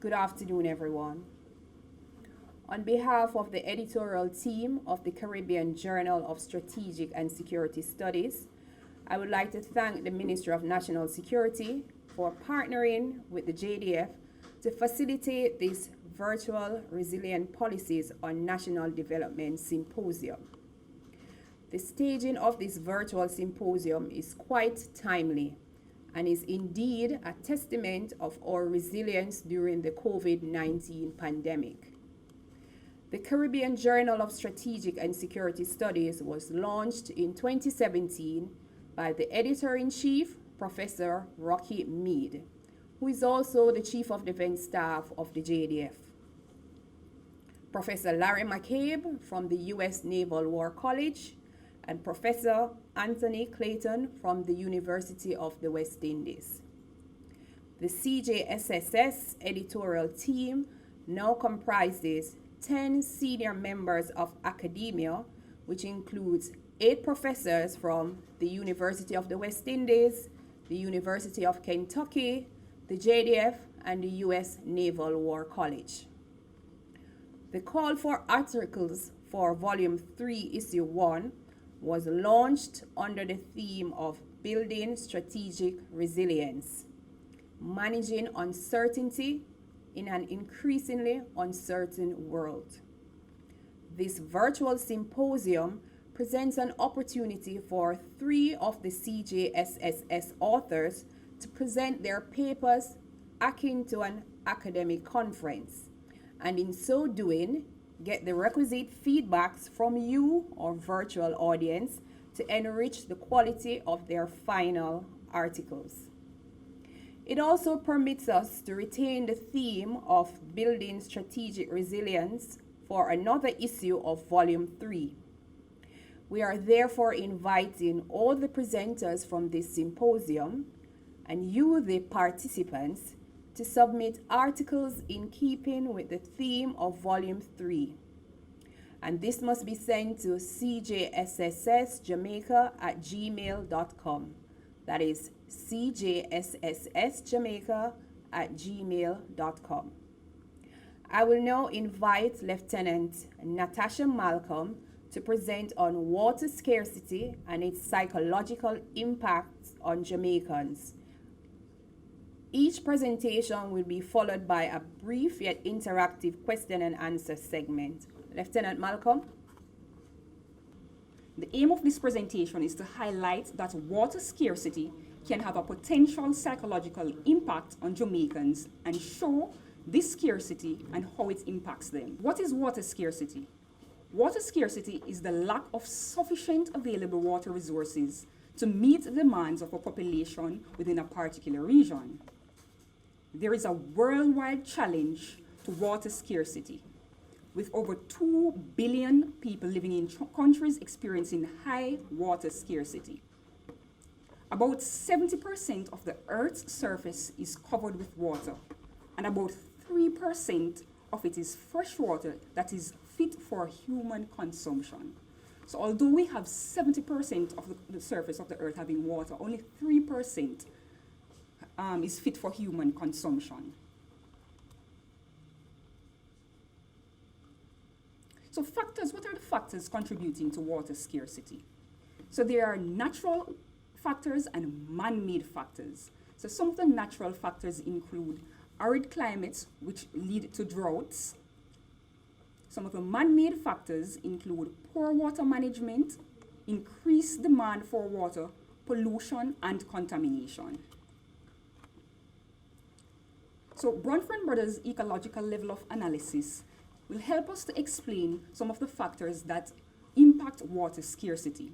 Good afternoon, everyone. On behalf of the editorial team of the Caribbean Journal of Strategic and Security Studies, I would like to thank the Ministry of National Security for partnering with the JDF to facilitate this virtual Resilient Policies on National Development Symposium. The staging of this virtual symposium is quite timely and is indeed a testament of our resilience during the COVID-19 pandemic. The Caribbean Journal of Strategic and Security Studies was launched in 2017 by the Editor-in-Chief, Professor Rocky Mead, who is also the Chief of Defense Staff of the JDF. Professor Larry McCabe from the U.S. Naval War College, and Professor Anthony Clayton from the University of the West Indies. The CJSSS editorial team now comprises 10 senior members of academia, which includes 8 professors from the University of the West Indies, the University of Kentucky, the JDF, and the U.S. Naval War College. The call for articles for Volume 3, Issue 1 was launched under the theme of Building Strategic Resilience, Managing Uncertainty in an Increasingly Uncertain World. This virtual symposium presents an opportunity for 3 of the CJSSS authors to present their papers akin to an academic conference, and in so doing, get the requisite feedbacks from you, our virtual audience, to enrich the quality of their final articles. It also permits us to retain the theme of building strategic resilience for another issue of Volume 3. We are therefore inviting all the presenters from this symposium and you, the participants, to submit articles in keeping with the theme of Volume 3. And this must be sent to cjsssjamaica@gmail.com. That is cjsssjamaica@gmail.com. I will now invite Lieutenant Natasha Malcolm to present on water scarcity and its psychological impact on Jamaicans. Each presentation will be followed by a brief yet interactive question and answer segment. Lieutenant Malcolm. The aim of this presentation is to highlight that water scarcity can have a potential psychological impact on Jamaicans and show this scarcity and how it impacts them. What is water scarcity? Water scarcity is the lack of sufficient available water resources to meet the demands of a population within a particular region. There is a worldwide challenge to water scarcity, with over 2 billion people living in countries experiencing high water scarcity. About 70% of the Earth's surface is covered with water, and about 3% of it is fresh water that is fit for human consumption. So although we have 70% of the surface of the Earth having water, only 3% is fit for human consumption. So what are the factors contributing to water scarcity? So there are natural factors and man-made factors. So some of the natural factors include arid climates, which lead to droughts. Some of the man-made factors include poor water management, increased demand for water, pollution, and contamination. So Brunford Brothers' ecological level of analysis will help us to explain some of the factors that impact water scarcity.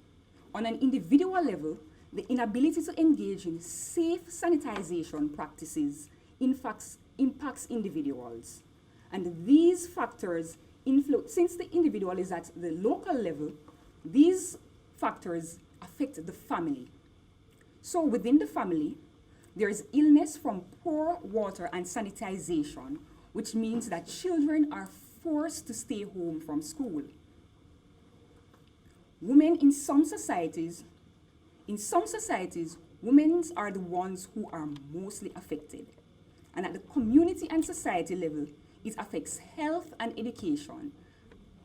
On an individual level, the inability to engage in safe sanitization practices impacts individuals. And these factors since the individual is at the local level, these factors affect the family. So within the family, there is illness from poor water and sanitization, which means that children are forced to stay home from school. Women in some societies, women are the ones who are mostly affected. And at the community and society level, it affects health and education.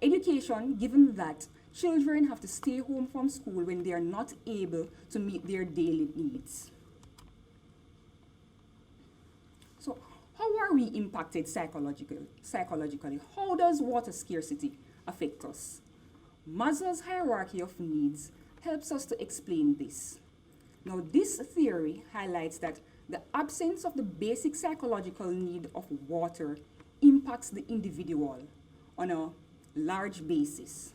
Education, given that children have to stay home from school when they are not able to meet their daily needs. So how are we impacted psychologically? How does water scarcity affect us? Maslow's hierarchy of needs helps us to explain this. Now, this theory highlights that the absence of the basic psychological need of water impacts the individual on a large basis.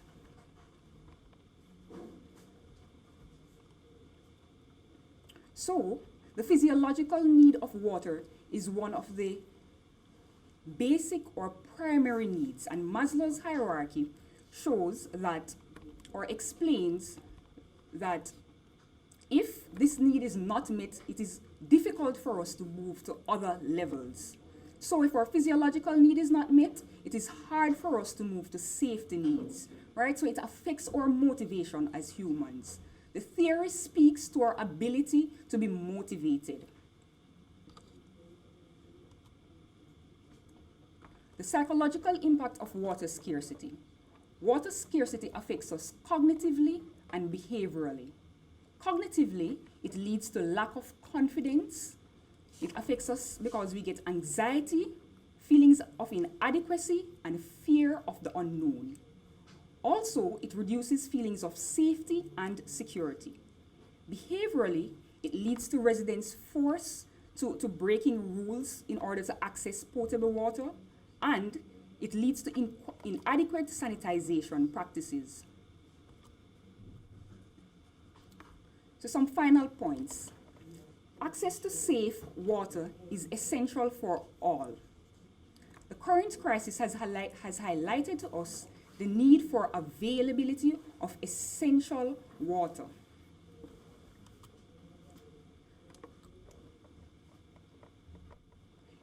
So, the physiological need of water is one of the basic or primary needs, and Maslow's hierarchy shows that, or explains that if this need is not met, it is difficult for us to move to other levels. So if our physiological need is not met, it is hard for us to move to safety needs, right? So it affects our motivation as humans. The theory speaks to our ability to be motivated. The psychological impact of water scarcity. Water scarcity affects us cognitively and behaviorally. Cognitively, it leads to lack of confidence. It affects us because we get anxiety, feelings of inadequacy, and fear of the unknown. Also, it reduces feelings of safety and security. Behaviorally, it leads to residents forced to breaking rules in order to access potable water, and it leads to inadequate sanitization practices. So some final points. Access to safe water is essential for all. The current crisis has highlighted to us the need for availability of essential water.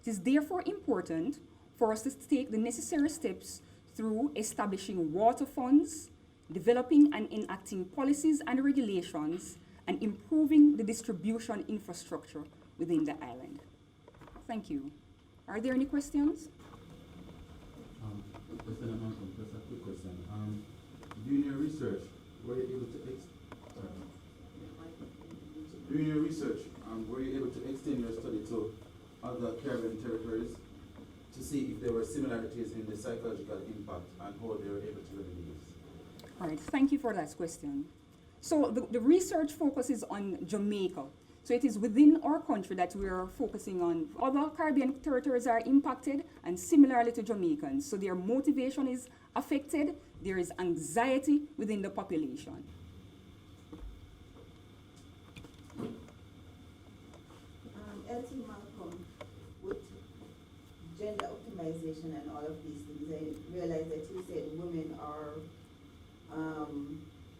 It is therefore important for us to take the necessary steps through establishing water funds, developing and enacting policies and regulations, and improving the distribution infrastructure within the island. Thank you. Are there any questions? President Malcolm, just a quick question. During your research, were you able to extend your study to other Caribbean territories to see if there were similarities in the psychological impact and how they were able to remedy this? All right, thank you for that question. So the research focuses on Jamaica. So it is within our country that we are focusing on. Other Caribbean territories are impacted, and similarly to Jamaicans. So their motivation is affected. There is anxiety within the population. LT Malcolm, with gender optimization and all of these things, I realize that you said women are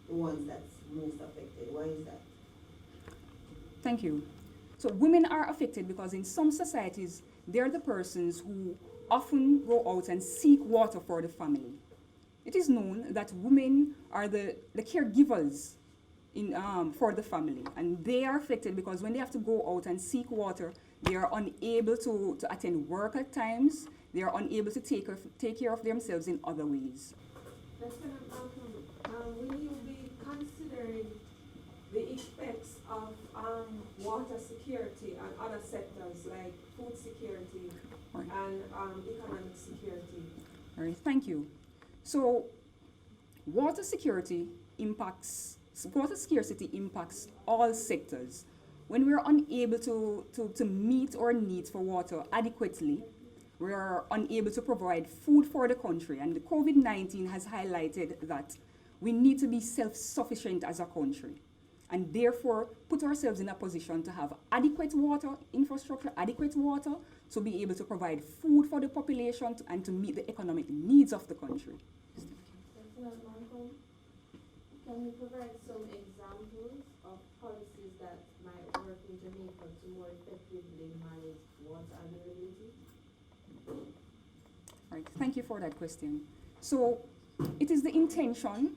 the ones that's most affected. Why is that? Thank you. So women are affected because in some societies, they're the persons who often go out and seek water for the family. It is known that women are the caregivers for the family, and they are affected because when they have to go out and seek water, they are unable to attend work at times. They are unable to take care of themselves in other ways. President Malcolm, will you be considering the effects of water security and other sectors like food security and economic security? All right, thank you. So water scarcity impacts all sectors. When we're unable to meet our needs for water adequately, we are unable to provide food for the country. And the COVID-19 has highlighted that we need to be self-sufficient as a country, and therefore put ourselves in a position to have adequate water infrastructure, adequate water to be able to provide food for the population and to meet the economic needs of the country. President Malcolm, can you provide some examples of policies that might work in Jamaica to more effectively manage water availability? Right, thank you for that question. So it is the intention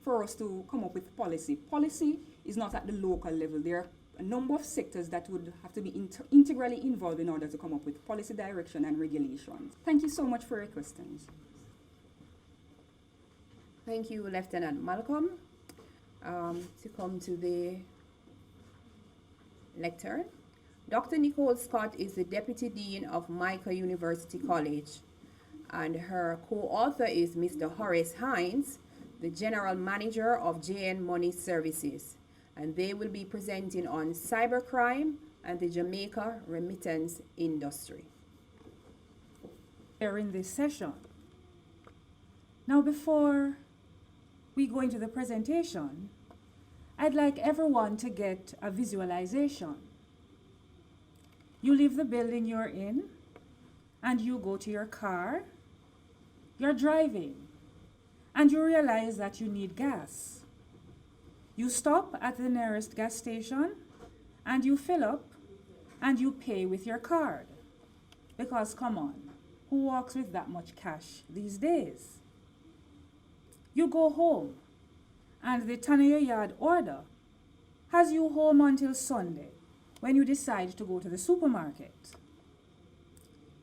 for us to come up with policy. Policy is not at the local level. There are a number of sectors that would have to be integrally involved in order to come up with policy direction and regulations. Thank you so much for your questions. Thank you, Lieutenant Malcolm. To come to the lectern, Dr. Nicole Scott is the Deputy Dean of Micah University College, and her co-author is Mr. Horace Hines, the General Manager of JN Money Services, and they will be presenting on cybercrime and the Jamaica remittance industry. Here in this session. Now, before we go into the presentation, I'd like everyone to get a visualization. You leave the building you're in and you go to your car, you're driving, and you realize that you need gas. You stop at the nearest gas station and you fill up and you pay with your card. Because come on, who walks with that much cash these days? You go home and the ton of your yard order has you home until Sunday when you decide to go to the supermarket.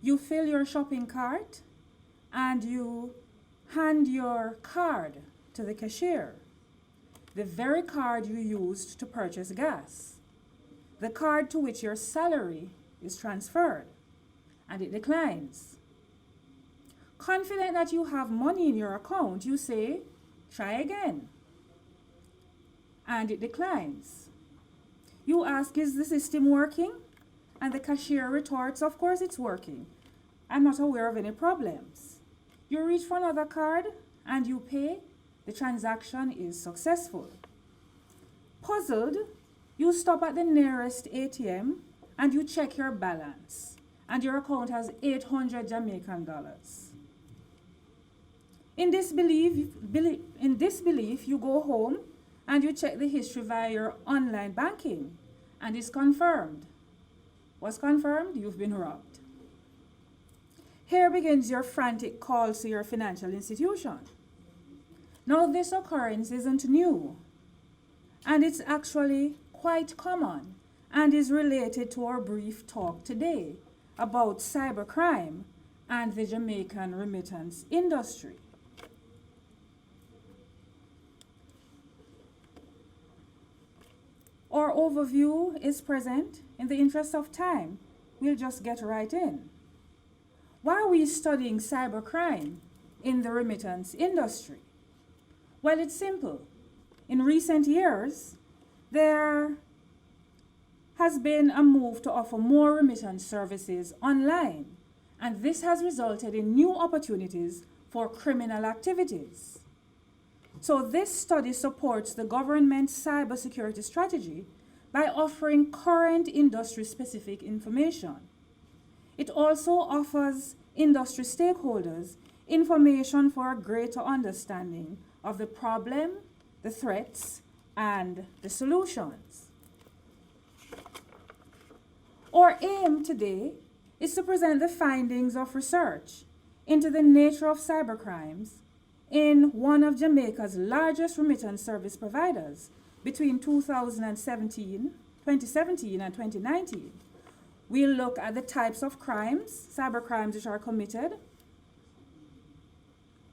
You fill your shopping cart and you hand your card to the cashier, the very card you used to purchase gas, the card to which your salary is transferred, and it declines. Confident that you have money in your account, you say, try again, and it declines. You ask, is the system working? And the cashier retorts, of course it's working. I'm not aware of any problems. You reach for another card and you pay. The transaction is successful. Puzzled, you stop at the nearest ATM and you check your balance, and your account has 800 Jamaican dollars. In disbelief, you go home and you check the history via your online banking, and it's confirmed. What's confirmed? You've been robbed. Here begins your frantic call to your financial institution. Now, this occurrence isn't new, and it's actually quite common and is related to our brief talk today about cybercrime and the Jamaican remittance industry. Our overview is present. In the interest of time, we'll just get right in. Why are we studying cybercrime in the remittance industry? Well, it's simple. In recent years, there has been a move to offer more remittance services online, and this has resulted in new opportunities for criminal activities. So this study supports the government's cybersecurity strategy by offering current industry-specific information. It also offers industry stakeholders information for a greater understanding of the problem, the threats, and the solutions. Our aim today is to present the findings of research into the nature of cybercrimes in one of Jamaica's largest remittance service providers between 2017 and 2019. We'll look at the types of crimes, cybercrimes, which are committed.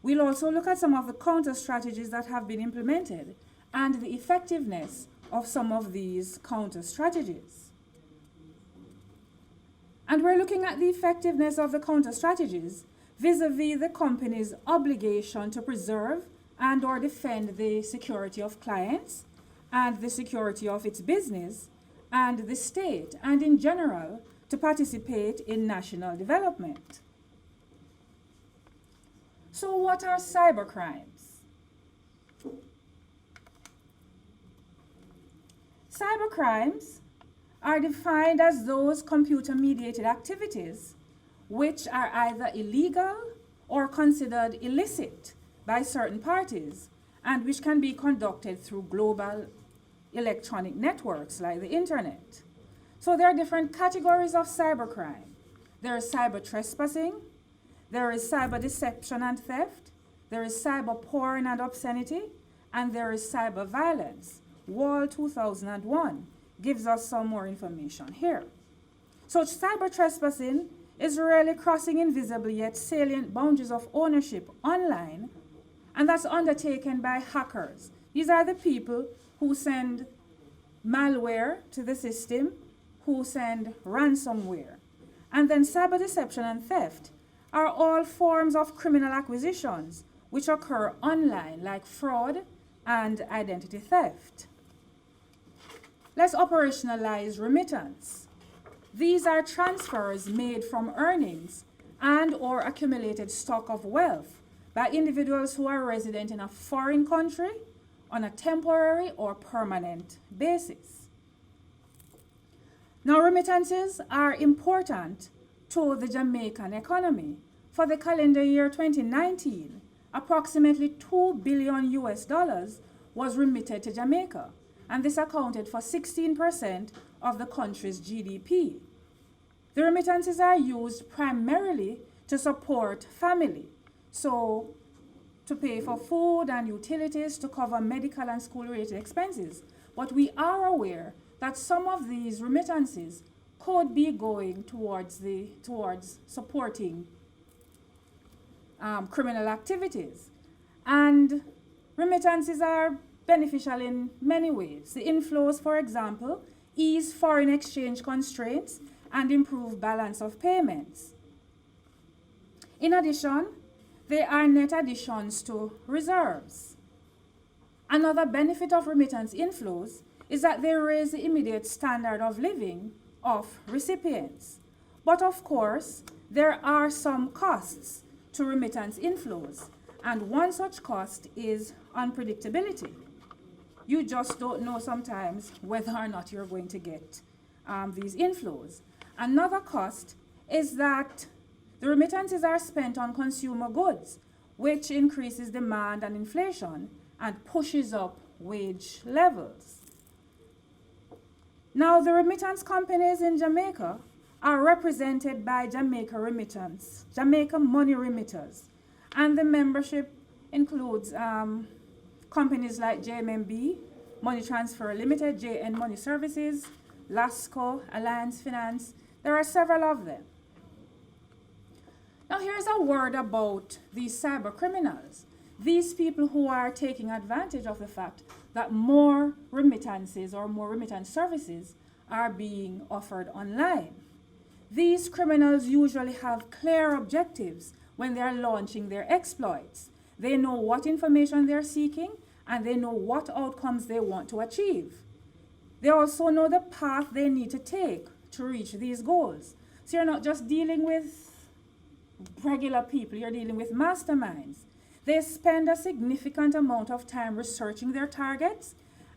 We'll also look at some of the counter strategies that have been implemented and the effectiveness of some of these counter strategies. And we're looking at the effectiveness of the counter strategies vis-a-vis the company's obligation to preserve and or defend the security of clients and the security of its business and the state, and in general, to participate in national development. So what are cybercrimes? Cybercrimes are defined as those computer-mediated activities which are either illegal or considered illicit by certain parties, and which can be conducted through global electronic networks like the internet. So there are different categories of cybercrime. There is cyber trespassing, there is cyber deception and theft, there is cyber porn and obscenity, and there is cyber violence. WAL 2001 gives us some more information here. So cyber trespassing is really crossing invisible yet salient boundaries of ownership online, and that's undertaken by hackers. These are the people who send malware to the system, who send ransomware. And then cyber deception and theft are all forms of criminal acquisitions which occur online, like fraud and identity theft. Let's operationalize remittance. These are transfers made from earnings and or accumulated stock of wealth by individuals who are resident in a foreign country on a temporary or permanent basis. Now, remittances are important to the Jamaican economy. For the calendar year 2019, approximately $2 billion was remitted to Jamaica, and this accounted for 16% of the country's GDP. The remittances are used primarily to support family, so to pay for food and utilities, to cover medical and school-related expenses. But we are aware that some of these remittances could be going towards supporting criminal activities. And remittances are beneficial in many ways. The inflows, for example, ease foreign exchange constraints and improve balance of payments. In addition, they are net additions to reserves. Another benefit of remittance inflows is that they raise the immediate standard of living of recipients. But of course, there are some costs to remittance inflows, and one such cost is unpredictability. You just don't know sometimes whether or not you're going to get these inflows. Another cost is that the remittances are spent on consumer goods, which increases demand and inflation and pushes up wage levels. Now, the remittance companies in Jamaica are represented by Jamaica Remittance, Jamaica Money Remitters, and the membership includes companies like JMMB, Money Transfer Limited, JN Money Services, LASCO, Alliance Finance. There are several of them. Now here's a word about these cyber criminals. These people who are taking advantage of the fact that more remittances or more remittance services are being offered online. These criminals usually have clear objectives when they are launching their exploits. They know what information they're seeking and they know what outcomes they want to achieve. They also know the path they need to take to reach these goals. So you're not just dealing with regular people, you're dealing with masterminds. They spend a significant amount of time researching their targets,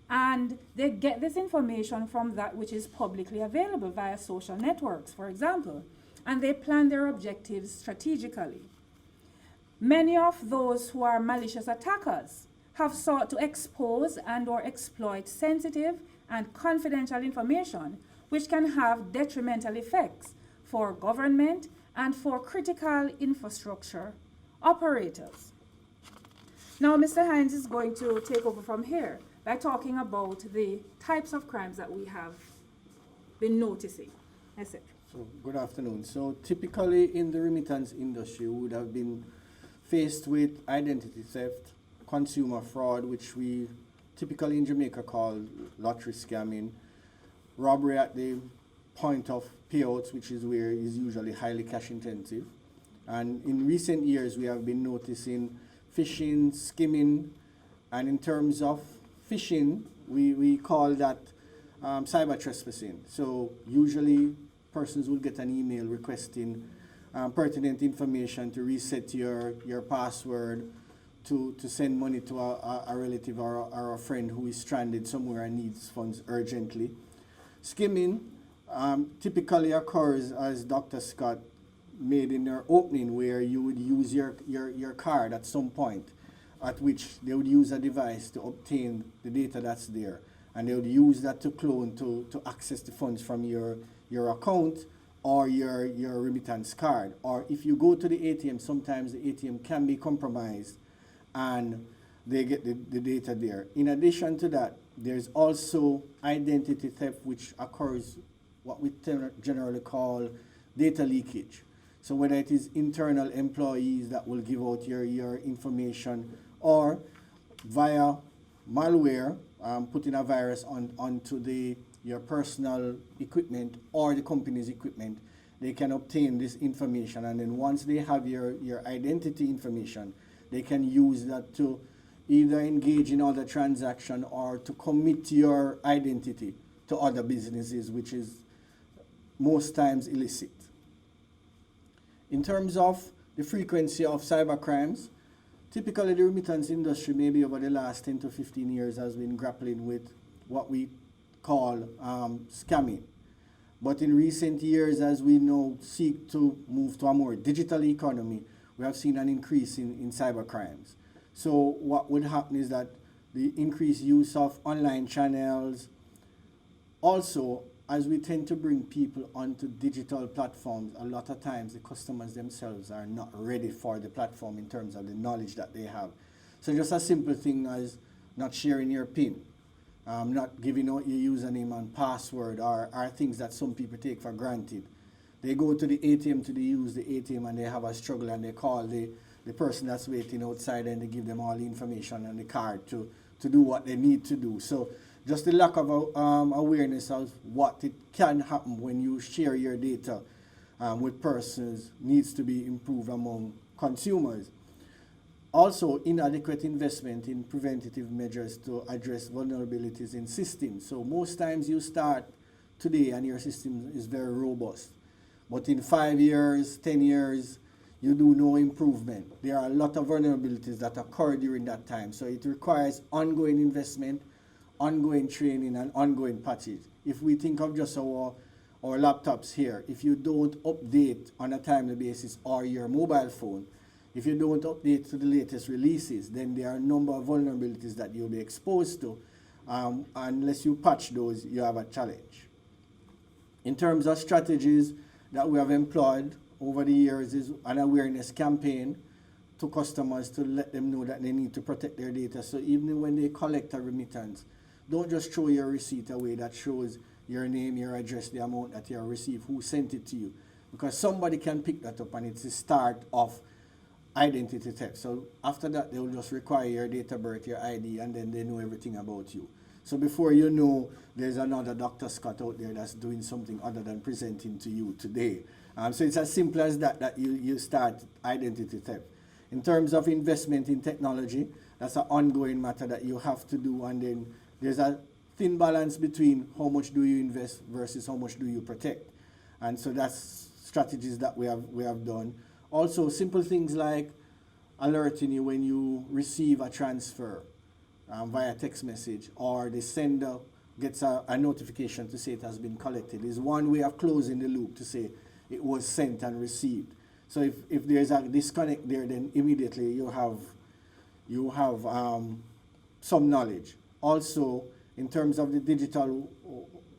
and they get this information from that which is publicly available via social networks, for example, and they plan their objectives strategically. Many of those who are malicious attackers have sought to expose and or exploit sensitive and confidential information which can have detrimental effects for government and for critical infrastructure operators. Now, Mr. Hines is going to take over from here by talking about the types of crimes that we have been noticing, etc. So, good afternoon. So, typically in the remittance industry, we would have been faced with identity theft, consumer fraud, which we typically in Jamaica call lottery scamming, robbery at the point of payouts, which is where is usually highly cash intensive. And in recent years, we have been noticing phishing, skimming, and in terms of phishing, we call that cyber trespassing. So usually persons will get an email requesting pertinent information to reset your password, to send money to a relative or a friend who is stranded somewhere and needs funds urgently. Skimming typically occurs, as Dr. Scott made in her opening, where you would use your card at some point, at which they would use a device to obtain the data that's there, and they would use that to clone to access the funds from your account or your remittance card. Or if you go to the ATM, sometimes the ATM can be compromised, and they get the data there. In addition to that, there's also identity theft, which occurs what we generally call data leakage. So whether it is internal employees that will give out your information, or via malware, putting a virus onto your personal equipment or the company's equipment, they can obtain this information, and then once they have your identity information, they can use that to either engage in other transaction or to commit your identity to other businesses, which is most times illicit. In terms of the frequency of cyber crimes, typically the remittance industry, maybe over the last 10 to 15 years, has been grappling with what we call scamming. But in recent years, as we now seek to move to a more digital economy, we have seen an increase in cyber crimes. So what would happen is that the increased use of online channels, also as we tend to bring people onto digital platforms, a lot of times the customers themselves are not ready for the platform in terms of the knowledge that they have. So just a simple thing as not sharing your PIN, not giving out your username and password are things that some people take for granted. They go to the ATM to use the ATM and they have a struggle, and they call the person that's waiting outside, and they give them all the information and the card to do what they need to do. So just the lack of awareness of what it can happen when you share your data with persons needs to be improved among consumers. Also, inadequate investment in preventative measures to address vulnerabilities in systems. So most times you start today and your system is very robust, but in 5 years, 10 years, you do no improvement. There are a lot of vulnerabilities that occur during that time. So it requires ongoing investment, ongoing training, and ongoing patches. If we think of just our laptops here, if you don't update on a timely basis, or your mobile phone, if you don't update to the latest releases, then there are a number of vulnerabilities that you'll be exposed to. Unless you patch those, you have a challenge. In terms of strategies that we have employed over the years is an awareness campaign to customers to let them know that they need to protect their data. So even when they collect a remittance, don't just throw your receipt away that shows your name, your address, the amount that you have received, who sent it to you. Because somebody can pick that up, and it's the start of identity theft. So after that, they will just require your date of birth, your ID, and then they know everything about you. So before you know, there's another Dr. Scott out there that's doing something other than presenting to you today. So it's as simple as that you start identity theft. In terms of investment in technology, that's an ongoing matter that you have to do, and then there's a thin balance between how much do you invest versus how much do you protect. And so that's strategies that we have done. Also, simple things like alerting you when you receive a transfer via text message, or the sender gets a notification to say it has been collected, is one way of closing the loop to say it was sent and received. So if there's a disconnect there, then immediately you have some knowledge. Also, in terms of the digital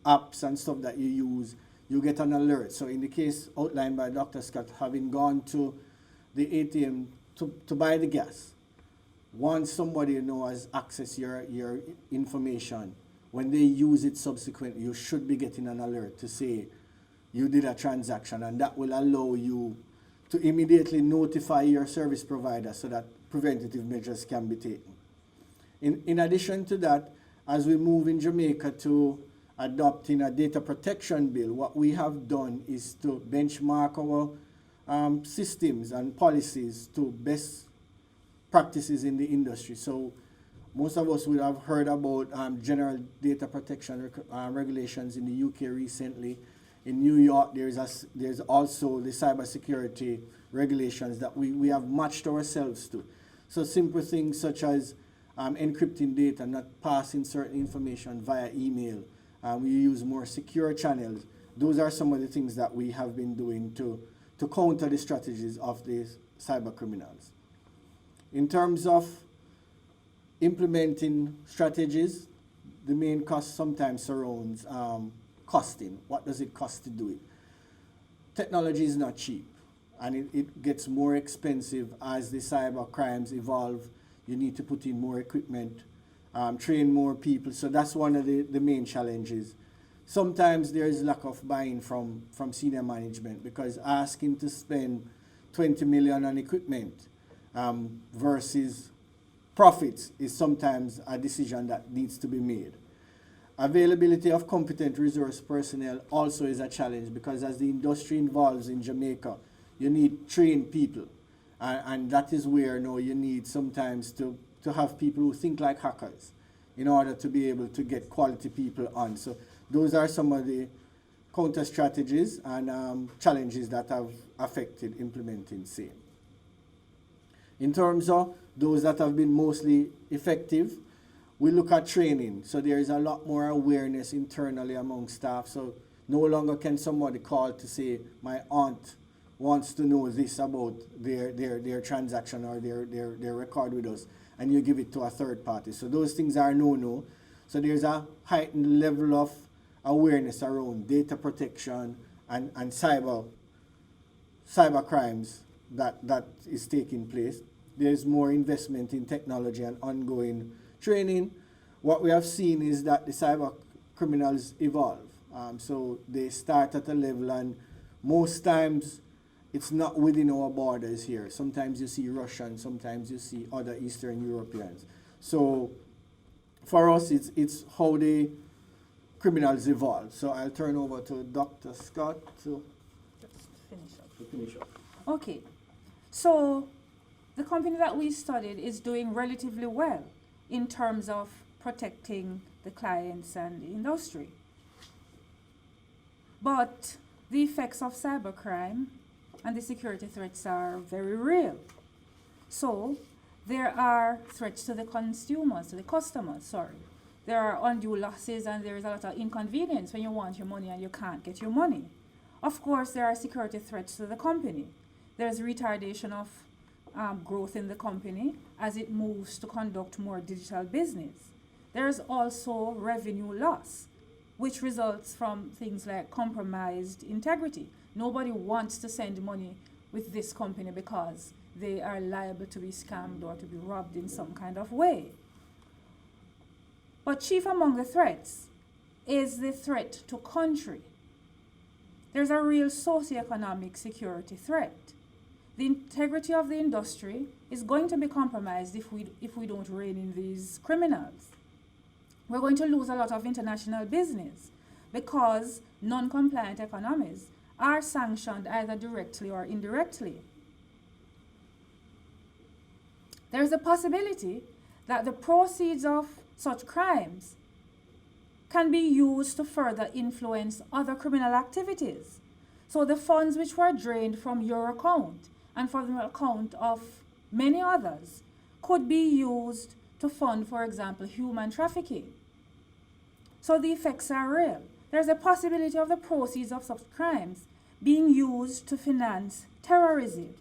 apps and stuff that you use, you get an alert. So in the case outlined by Dr. Scott, having gone to the ATM to buy the gas, once somebody has accessed your information, when they use it subsequently, you should be getting an alert to say you did a transaction, and that will allow you to immediately notify your service provider so that preventative measures can be taken. In addition to that, as we move in Jamaica to adopting a data protection bill, what we have done is to benchmark our systems and policies to best practices in the industry. So most of us would have heard about general data protection regulations in the UK recently. In New York, there's also the cybersecurity regulations that we have matched ourselves to. So simple things such as encrypting data, not passing certain information via email. We use more secure channels. Those are some of the things that we have been doing to counter the strategies of these cyber criminals. In terms of implementing strategies, the main cost sometimes surrounds costing. What does it cost to do it? Technology is not cheap, and it gets more expensive as the cyber crimes evolve. You need to put in more equipment, train more people. So that's one of the main challenges. Sometimes there is lack of buy-in from senior management, because asking to spend 20 million on equipment versus profits is sometimes a decision that needs to be made. Availability of competent resource personnel also is a challenge, because as the industry evolves in Jamaica, you need trained people. And that is where now you need sometimes to have people who think like hackers in order to be able to get quality people on. So those are some of the counter strategies and challenges that have affected implementing SAME. In terms of those that have been mostly effective, we look at training. So there is a lot more awareness internally among staff. So no longer can somebody call to say, my aunt wants to know this about their transaction or their record with us, and you give it to a third party. So those things are no-no. So there's a heightened level of awareness around data protection and cyber crimes that is taking place. There's more investment in technology and ongoing training. What we have seen is that the cyber criminals evolve. So they start at a level, and most times it's not within our borders here. Sometimes you see Russians, sometimes you see other Eastern Europeans. So for us, it's how the criminals evolve. So I'll turn over to Dr. Scott to finish up. Okay, so the company that we studied is doing relatively well in terms of protecting the clients and the industry. But the effects of cybercrime and the security threats are very real. So there are threats to the consumers, to the customers, sorry. There are undue losses, and there is a lot of inconvenience when you want your money and you can't get your money. Of course, there are security threats to the company. There's retardation of growth in the company as it moves to conduct more digital business. There's also revenue loss, which results from things like compromised integrity. Nobody wants to send money with this company because they are liable to be scammed or to be robbed in some kind of way. But chief among the threats is the threat to country. There's a real socioeconomic security threat. The integrity of the industry is going to be compromised if we don't rein in these criminals. We're going to lose a lot of international business because non-compliant economies are sanctioned either directly or indirectly. There's a possibility that the proceeds of such crimes can be used to further influence other criminal activities. So the funds which were drained from your account and from the account of many others could be used to fund, for example, human trafficking. So the effects are real. There's a possibility of the proceeds of such crimes being used to finance terrorism.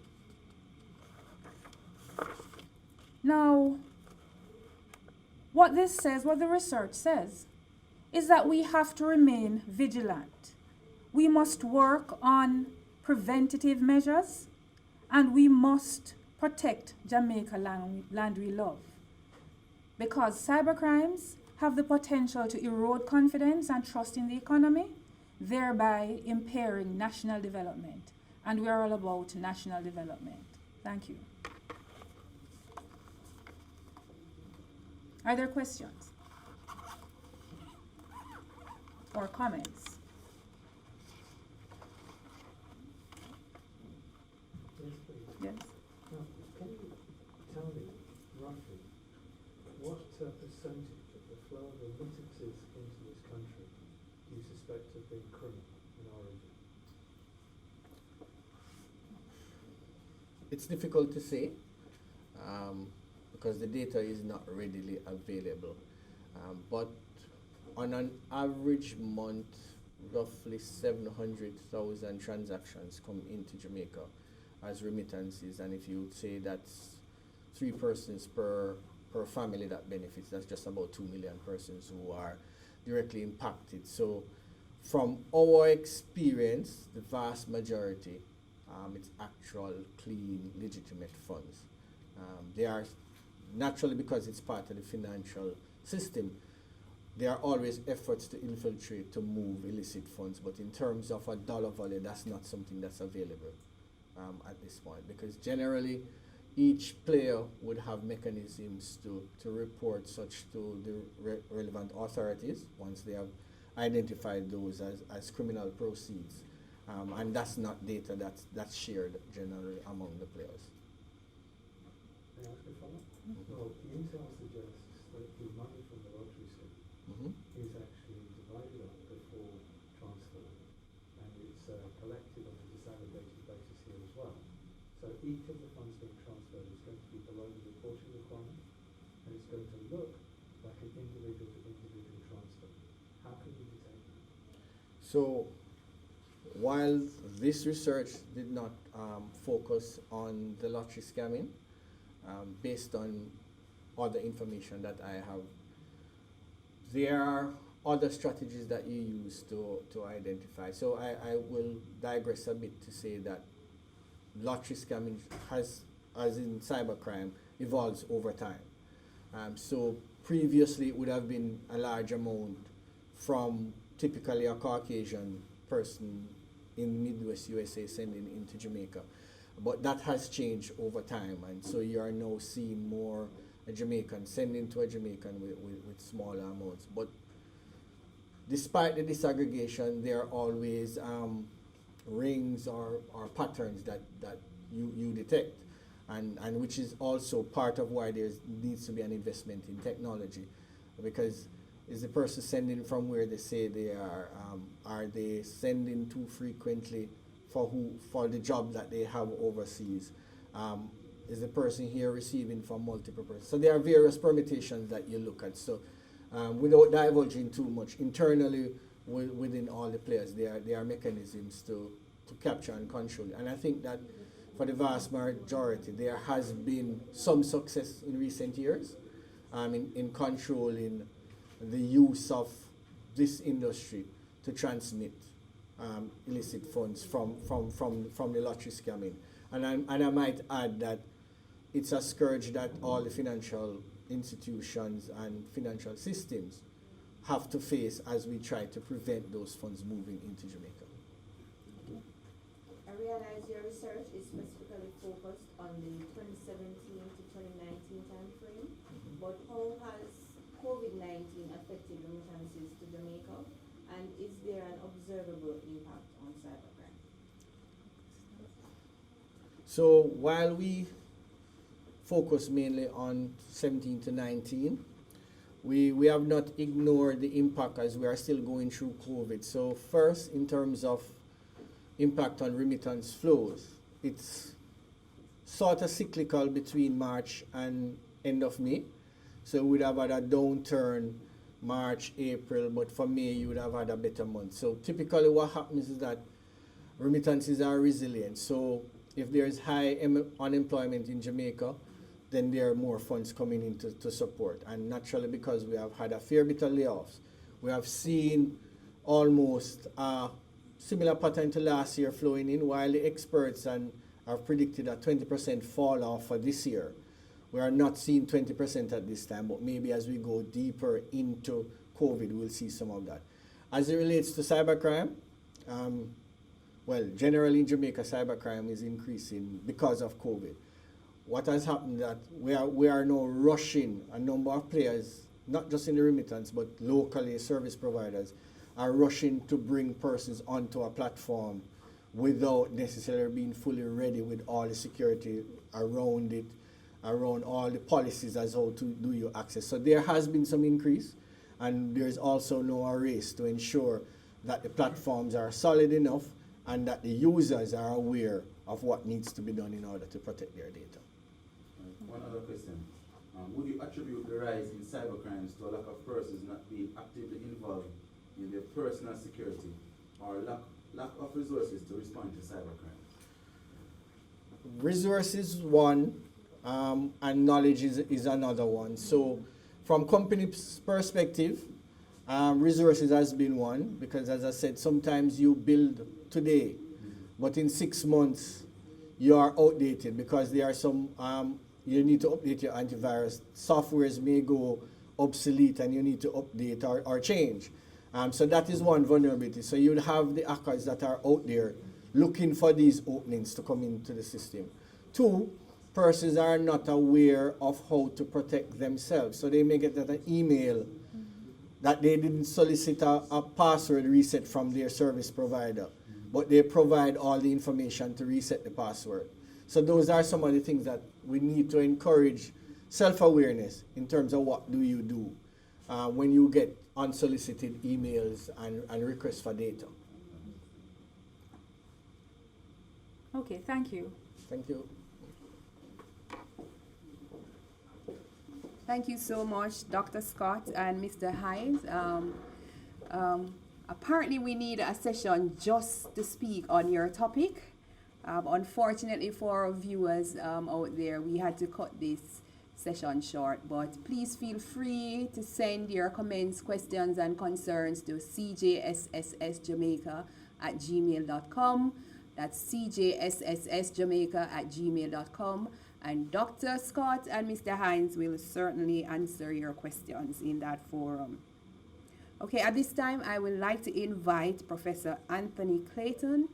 Now, what this says, what the research says, is that we have to remain vigilant. We must work on preventative measures, and we must protect Jamaica land we love. Because cybercrimes have the potential to erode confidence and trust in the economy, thereby impairing national development. And we are all about national development. Thank you. Are there questions or comments? Yes, please. Yes. Now, can you tell me roughly what percentage of the flow of remittances into this country do you suspect of being criminal in origin? It's difficult to say because the data is not readily available. But on an average month, roughly 700,000 transactions come into Jamaica as remittances, and if you would say that's 3 persons per family that benefits, that's just about 2 million persons who are directly impacted. So from our experience, the vast majority, it's actual, clean, legitimate funds. There are naturally, because it's part of the financial system, there are always efforts to infiltrate, to move illicit funds. But in terms of a dollar value, that's not something that's available at this point, because generally each player would have mechanisms to report such to the relevant authorities once they have identified those as criminal proceeds. And that's not data that's shared generally among the players. May I ask a follow-up? Well, the intel suggests that the money from the lottery scheme is actually divided up before transfer, and it's collected on a disaggregated basis here as well. So each of the funds being transferred is going to be below the reporting requirement, and it's going to look like an individual-to-individual transfer. How can you detect that? So, while this research did not focus on the lottery scamming, based on other information that I have, there are other strategies that you use to identify. So I will digress a bit to say that lottery scamming has, as in cybercrime, evolves over time. So previously it would have been a large amount from typically a Caucasian person in Midwest USA sending into Jamaica. But that has changed over time, and so you are now seeing more a Jamaican sending to a Jamaican with smaller amounts. But despite the disaggregation, there are always rings or patterns that you detect, and which is also part of why there needs to be an investment in technology, because is the person sending from where they say they are they sending too frequently for the job that they have overseas? Is the person here receiving from multiple persons? So there are various permutations that you look at. So without divulging too much, internally within all the players, there are mechanisms to capture and control. And I think that for the vast majority, there has been some success in recent years in controlling the use of this industry to transmit illicit funds from the lottery scamming. And I might add that it's a scourge that all the financial institutions and financial systems have to face as we try to prevent those funds moving into Jamaica. I realize your research is specifically focused on the 2017 to 2019 time frame, but how has COVID-19 affected remittances to Jamaica, and is there an observable impact on cybercrime? So while we focus mainly on 17 to 19, we have not ignored the impact as we are still going through COVID. So first, in terms of impact on remittance flows, it's sort of cyclical between March and end of May. So we would have had a downturn March, April, but for May you would have had a better month. So typically what happens is that remittances are resilient. So if there is high unemployment in Jamaica, then there are more funds coming in to support. And naturally, because we have had a fair bit of layoffs, we have seen almost a similar pattern to last year flowing in, while the experts have predicted a 20% fall off for this year. We are not seeing 20% at this time, but maybe as we go deeper into COVID, we'll see some of that. As it relates to cybercrime, well, generally in Jamaica, cybercrime is increasing because of COVID. What has happened that we are now rushing a number of players, not just in the remittance, but locally service providers, are rushing to bring persons onto a platform without necessarily being fully ready with all the security around it, around all the policies as how to do your access. So there has been some increase, and there's also now a race to ensure that the platforms are solid enough and that the users are aware of what needs to be done in order to protect their data. One other question. Would you attribute the rise in cybercrimes to a lack of persons not being actively involved in their personal security, or lack of resources to respond to cybercrime? Resources one, and knowledge is another one. So from company's perspective, resources has been one, because as I said, sometimes you build today, but in 6 months you are outdated because there are some you need to update your antivirus. Softwares may go obsolete and you need to update or change. So that is one vulnerability. So you'll have the hackers that are out there looking for these openings to come into the system. Two, persons are not aware of how to protect themselves. So they may get an email that they didn't solicit a password reset from their service provider, but they provide all the information to reset the password. So those are some of the things that we need to encourage self-awareness in terms of what do you do when you get unsolicited emails and requests for data. Okay, thank you. Thank you. Thank you so much, Dr. Scott and Mr. Hines. Apparently we need a session just to speak on your topic. Unfortunately for our viewers out there, we had to cut this session short, but please feel free to send your comments, questions, and concerns to cjsssjamaica@gmail.com. That's cjsssjamaica@gmail.com. And Dr. Scott and Mr. Hines will certainly answer your questions in that forum. Okay, at this time, I would like to invite Professor Anthony Clayton.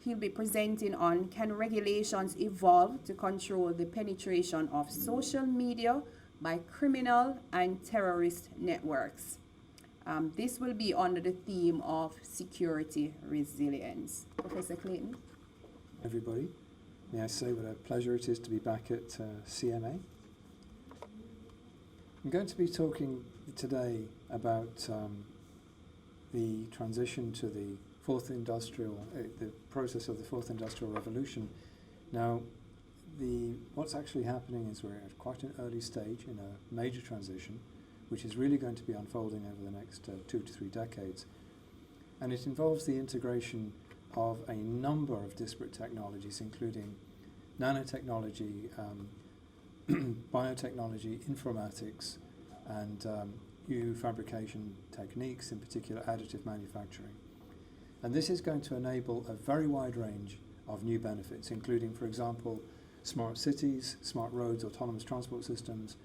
He'll be presenting on Can Regulations Evolve to Control the Penetration of Social Media by Criminal and Terrorist Networks. This will be under the theme of security resilience. Professor Clayton. Everybody, may I say what a pleasure it is to be back at CMA. I'm going to be talking today about the transition to the the process of the fourth industrial revolution. Now, what's actually happening is we're at quite an early stage in a major transition, which is really going to be unfolding over the next 2 to 3 decades. And it involves the integration of a number of disparate technologies, including nanotechnology, biotechnology, informatics, and new fabrication techniques, in particular additive manufacturing. And this is going to enable a very wide range of new benefits, including, for example, smart cities, smart roads, autonomous transport systems,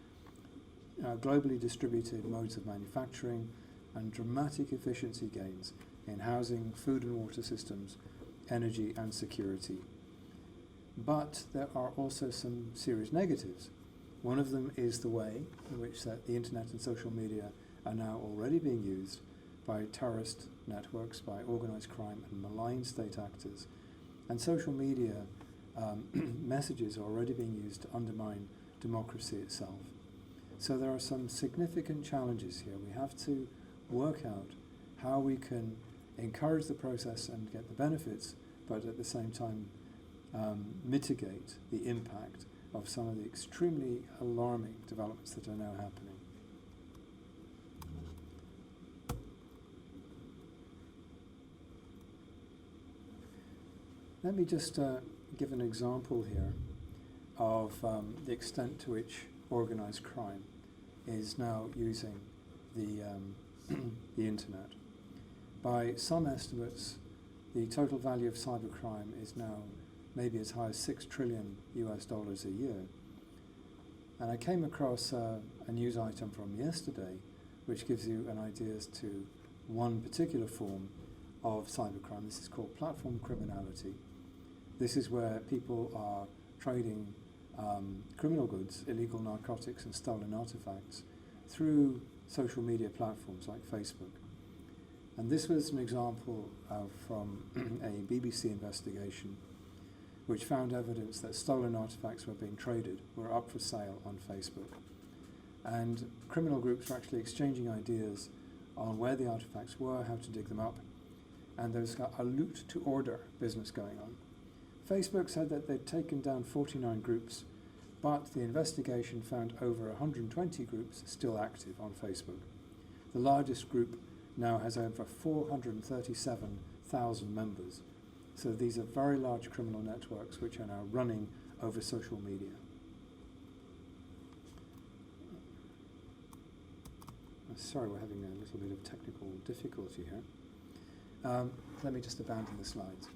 globally distributed modes of manufacturing, and dramatic efficiency gains in housing, food and water systems, energy and security. But there are also some serious negatives. One of them is the way in which the internet and social media are now already being used by terrorist networks, by organized crime and malign state actors. And social media messages are already being used to undermine democracy itself. So there are some significant challenges here. We have to work out how we can encourage the process and get the benefits, but at the same time mitigate the impact of some of the extremely alarming developments that are now happening. Let me just give an example here of the extent to which organized crime is now using the internet. By some estimates, the total value of cybercrime is now maybe as high as $6 trillion a year. And I came across a news item from yesterday which gives you an idea as to one particular form of cybercrime. This is called platform criminality. This is where people are trading criminal goods, illegal narcotics and stolen artifacts through social media platforms like Facebook. And this was an example from a BBC investigation which found evidence that stolen artifacts were being traded, were up for sale on Facebook. And criminal groups were actually exchanging ideas on where the artifacts were, how to dig them up, and there's a loot to order business going on. Facebook said that they'd taken down 49 groups, but the investigation found over 120 groups still active on Facebook. The largest group now has over 437,000 members. So these are very large criminal networks which are now running over social media. Sorry, we're having a little bit of technical difficulty here. Let me just abandon the slides.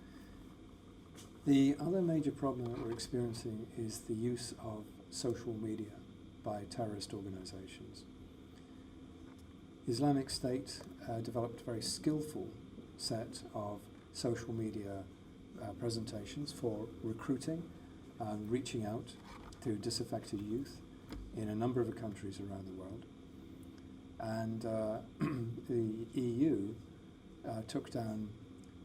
The other major problem that we're experiencing is the use of social media by terrorist organizations. Islamic State developed a very skillful set of social media presentations for recruiting and reaching out to disaffected youth in a number of countries around the world. And the EU took down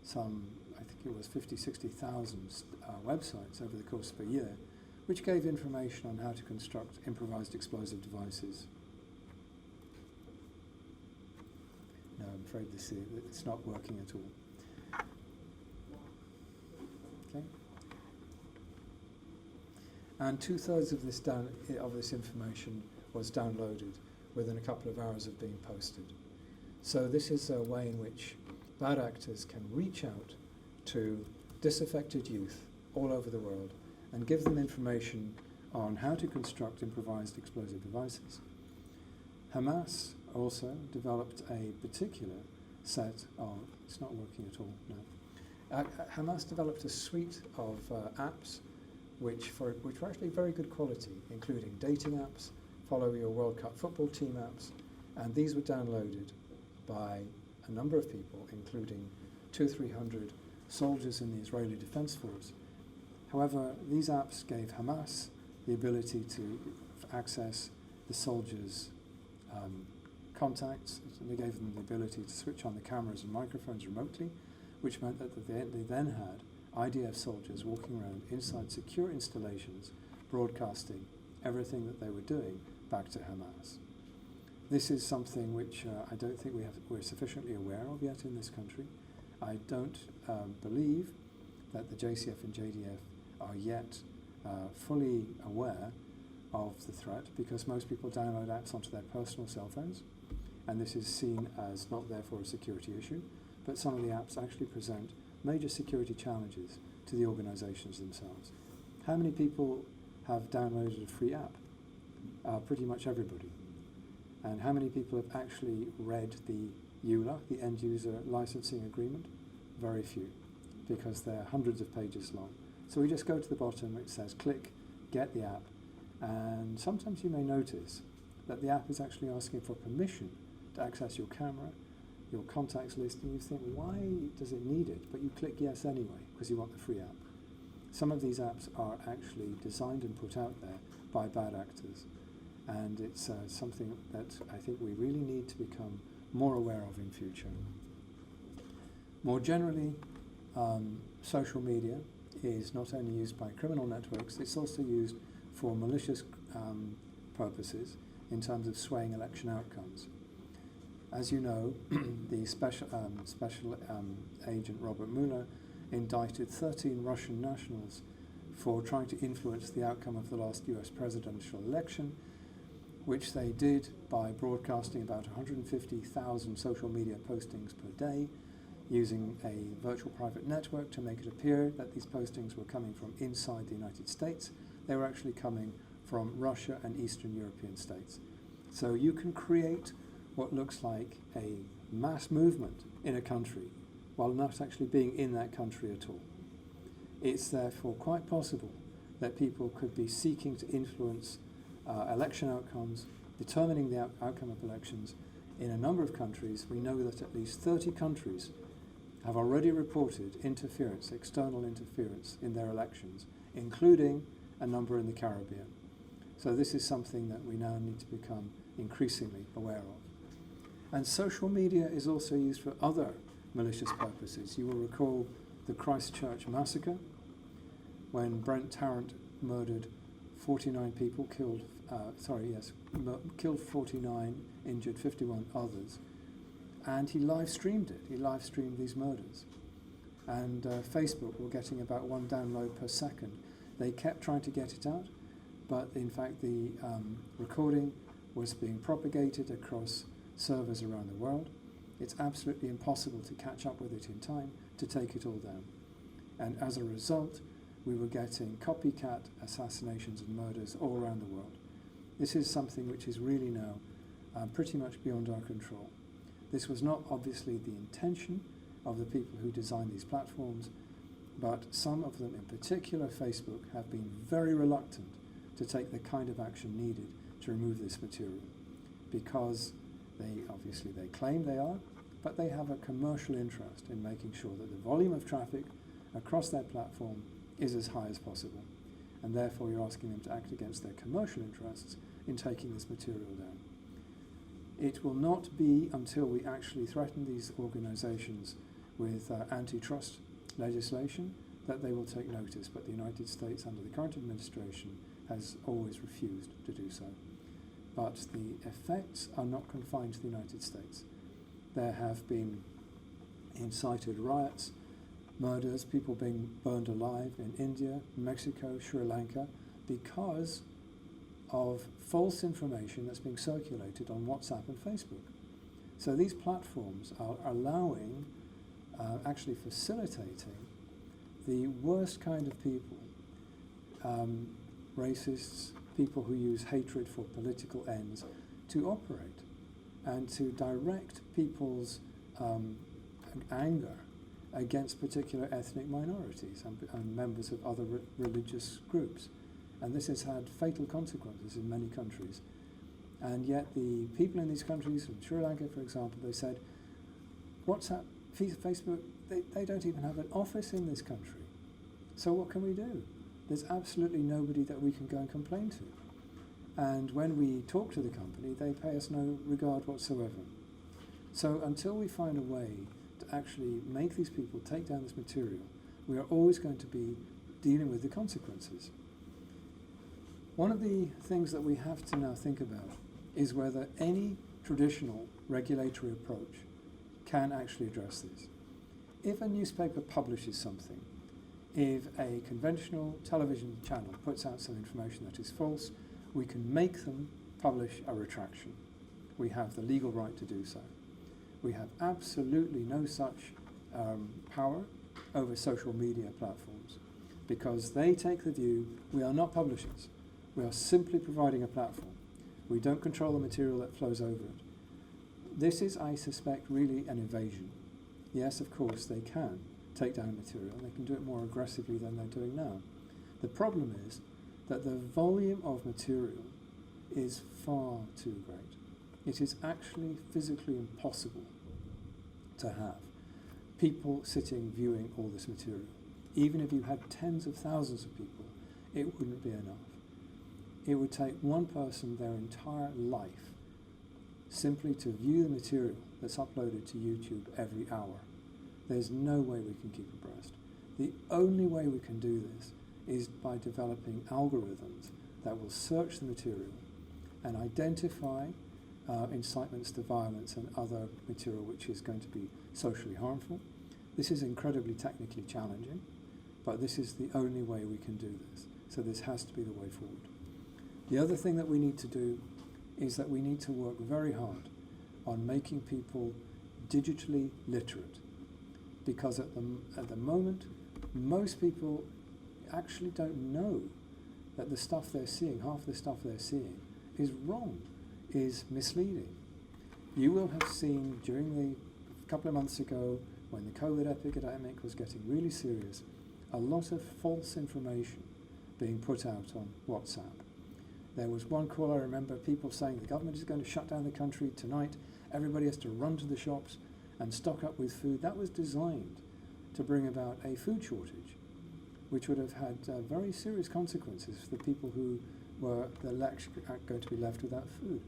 some, I think it was 60,000 websites over the course of a year, which gave information on how to construct improvised explosive devices. No, I'm afraid it's not working at all. Okay. And 2/3 of this information was downloaded within a couple of hours of being posted. So this is a way in which bad actors can reach out to disaffected youth all over the world and give them information on how to construct improvised explosive devices. Hamas also developed a particular set of, it's not working at all, no. Hamas developed a suite of apps which were actually very good quality, including dating apps, follow your World Cup football team apps, and these were downloaded by a number of people, including 200-300 soldiers in the Israeli Defense Force. However, these apps gave Hamas the ability to access the soldiers' contacts. They gave them the ability to switch on the cameras and microphones remotely, which meant that they then had IDF soldiers walking around inside secure installations, broadcasting everything that they were doing back to Hamas. This is something which I don't think we're sufficiently aware of yet in this country. I don't believe that the JCF and JDF are yet fully aware of the threat, because most people download apps onto their personal cell phones, and this is seen as not therefore a security issue, but some of the apps actually present major security challenges to the organizations themselves. How many people have downloaded a free app? Pretty much everybody. And how many people have actually read the EULA, the End User Licensing Agreement? Very few, because they're hundreds of pages long. So we just go to the bottom, it says click, get the app, and sometimes you may notice that the app is actually asking for permission to access your camera, your contacts list, and you think, why does it need it? But you click yes anyway, because you want the free app. Some of these apps are actually designed and put out there by bad actors, and it's something that I think we really need to become more aware of in future. More generally, social media is not only used by criminal networks, it's also used for malicious purposes in terms of swaying election outcomes. As you know, the special agent Robert Mueller indicted 13 Russian nationals for trying to influence the outcome of the last US presidential election, which they did by broadcasting about 150,000 social media postings per day, using a virtual private network to make it appear that these postings were coming from inside the United States. They were actually coming from Russia and Eastern European states. So you can create what looks like a mass movement in a country while not actually being in that country at all. It's therefore quite possible that people could be seeking to influence election outcomes, determining the outcome of elections in a number of countries. We know that at least 30 countries have already reported interference, external interference in their elections, including a number in the Caribbean. So this is something that we now need to become increasingly aware of. And social media is also used for other malicious purposes. You will recall the Christchurch massacre, when Brent Tarrant murdered 49 people, killed 49, injured 51 others. And he live streamed it. He live streamed these murders. And Facebook were getting about 1 download per second. They kept trying to get it out, but in fact the recording was being propagated across servers around the world. It's absolutely impossible to catch up with it in time to take it all down. And as a result, we were getting copycat assassinations and murders all around the world. This is something which is really now pretty much beyond our control. This was not obviously the intention of the people who designed these platforms, but some of them, in particular Facebook, have been very reluctant to take the kind of action needed to remove this material, because they claim they are, but they have a commercial interest in making sure that the volume of traffic across their platform is as high as possible, and therefore you're asking them to act against their commercial interests in taking this material down. It will not be until we actually threaten these organizations with antitrust legislation that they will take notice, but the United States under the current administration has always refused to do so. But the effects are not confined to the United States. There have been incited riots, murders, people being burned alive in India, Mexico, Sri Lanka, because of false information that's being circulated on WhatsApp and Facebook. So these platforms are allowing, actually facilitating the worst kind of people, racists, people who use hatred for political ends, to operate and to direct people's anger against particular ethnic minorities and members of other religious groups. And this has had fatal consequences in many countries. And yet the people in these countries, in Sri Lanka for example, they said, WhatsApp, Facebook, they don't even have an office in this country. So what can we do? There's absolutely nobody that we can go and complain to. And when we talk to the company, they pay us no regard whatsoever. So until we find a way to actually make these people take down this material, we are always going to be dealing with the consequences. One of the things that we have to now think about is whether any traditional regulatory approach can actually address this. If a newspaper publishes something, if a conventional television channel puts out some information that is false, we can make them publish a retraction. We have the legal right to do so. We have absolutely no such power over social media platforms, because they take the view, we are not publishers. We are simply providing a platform. We don't control the material that flows over it. This is, I suspect, really an invasion. Yes, of course, they can take down material, and they can do it more aggressively than they're doing now. The problem is that the volume of material is far too great. It is actually physically impossible to have people sitting viewing all this material. Even if you had tens of thousands of people, it wouldn't be enough. It would take one person their entire life simply to view the material that's uploaded to YouTube every hour. There's no way we can keep abreast. The only way we can do this is by developing algorithms that will search the material and identify incitements to violence and other material which is going to be socially harmful. This is incredibly technically challenging, but this is the only way we can do this. So this has to be the way forward. The other thing that we need to do is that we need to work very hard on making people digitally literate, because at the moment, most people actually don't know that the stuff they're seeing, half the stuff they're seeing, is wrong, is misleading. You will have seen during the couple of months ago, when the COVID epidemic was getting really serious, a lot of false information being put out on WhatsApp. There was one call I remember, people saying the government is going to shut down the country tonight, everybody has to run to the shops and stock up with food. That was designed to bring about a food shortage, which would have had very serious consequences for the people who were going to be left without food.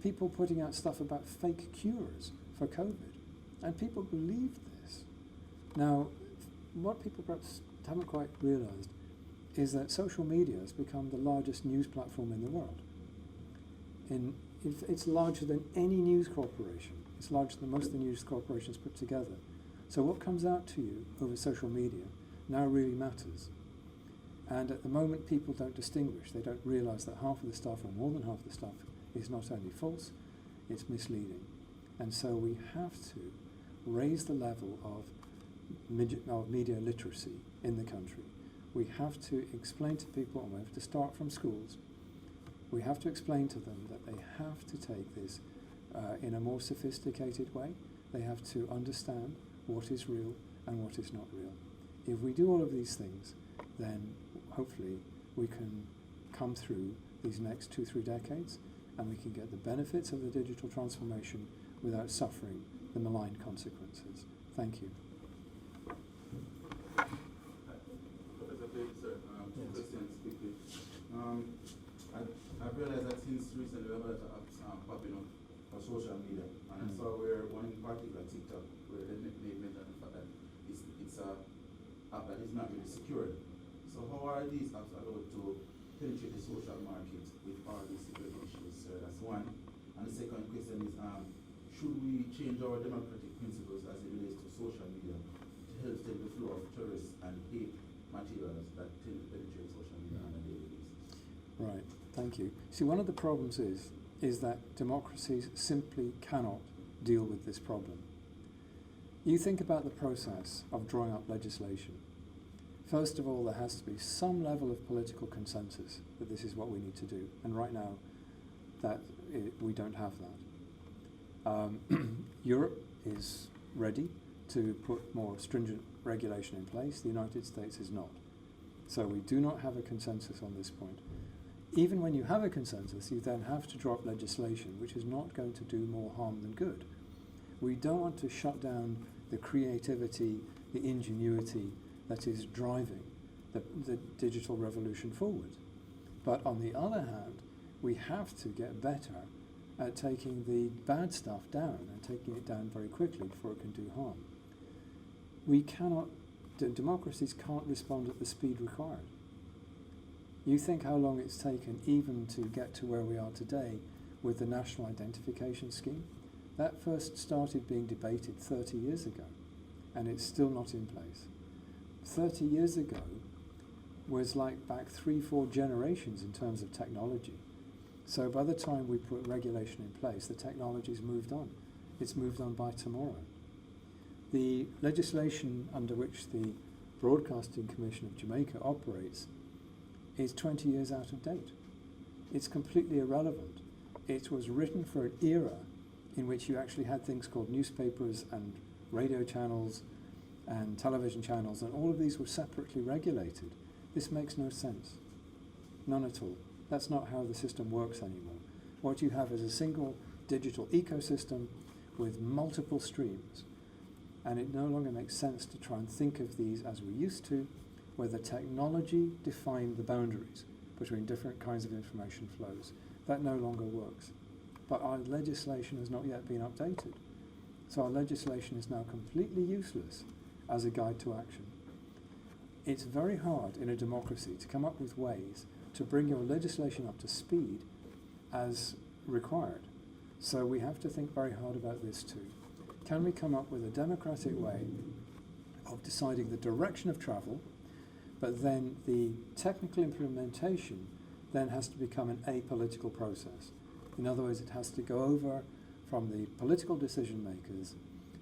People putting out stuff about fake cures for COVID, and people believed this. Now, what people perhaps haven't quite realized is that social media has become the largest news platform in the world. It's larger than any news corporation. It's larger than most of the news corporations put together. So what comes out to you over social media now really matters. And at the moment, people don't distinguish. They don't realize that half of the stuff, or more than half of the stuff, is not only false, it's misleading. And so we have to raise the level of media literacy in the country. We have to explain to people, and we have to start from schools, we have to explain to them that they have to take this in a more sophisticated way. They have to understand what is real and what is not real. If we do all of these things, then hopefully we can come through these next 2-3 decades, and we can get the benefits of the digital transformation without suffering the malign consequences. Thank you. Professor Craig, sir, two questions quickly. I've realized that since recently we have a lot of apps popping up on social media, and I saw where one in particular, TikTok, where they made mention of the fact that it's a app that is not really secured. So how are these apps allowed to penetrate the social market with all these security issues, sir? That's one. And the second question is, should we change our democratic principles as it relates to social media to help stem the flow of terrorists and hate materials that tend to penetrate social media on a daily basis? Right, thank you. See, one of the problems is that democracies simply cannot deal with this problem. You think about the process of drawing up legislation. First of all, there has to be some level of political consensus that this is what we need to do. And right now, we don't have that. Europe is ready to put more stringent regulation in place. The United States is not. So we do not have a consensus on this point. Even when you have a consensus, you then have to drop legislation, which is not going to do more harm than good. We don't want to shut down the creativity, the ingenuity that is driving the digital revolution forward. But on the other hand, we have to get better at taking the bad stuff down and taking it down very quickly before it can do harm. We cannot, democracies can't respond at the speed required. You think how long it's taken even to get to where we are today with the National Identification Scheme? That first started being debated 30 years ago, and it's still not in place. 30 years ago was like back 3-4 generations in terms of technology. So by the time we put regulation in place, the technology's moved on. It's moved on by tomorrow. The legislation under which the Broadcasting Commission of Jamaica operates is 20 years out of date. It's completely irrelevant. It was written for an era in which you actually had things called newspapers and radio channels and television channels, and all of these were separately regulated. This makes no sense. None at all. That's not how the system works anymore. What you have is a single digital ecosystem with multiple streams, and it no longer makes sense to try and think of these as we used to, where the technology defined the boundaries between different kinds of information flows. That no longer works. But our legislation has not yet been updated. So our legislation is now completely useless as a guide to action. It's very hard in a democracy to come up with ways to bring your legislation up to speed as required. So we have to think very hard about this too. Can we come up with a democratic way of deciding the direction of travel, but then the technical implementation then has to become an apolitical process? In other words, it has to go over from the political decision makers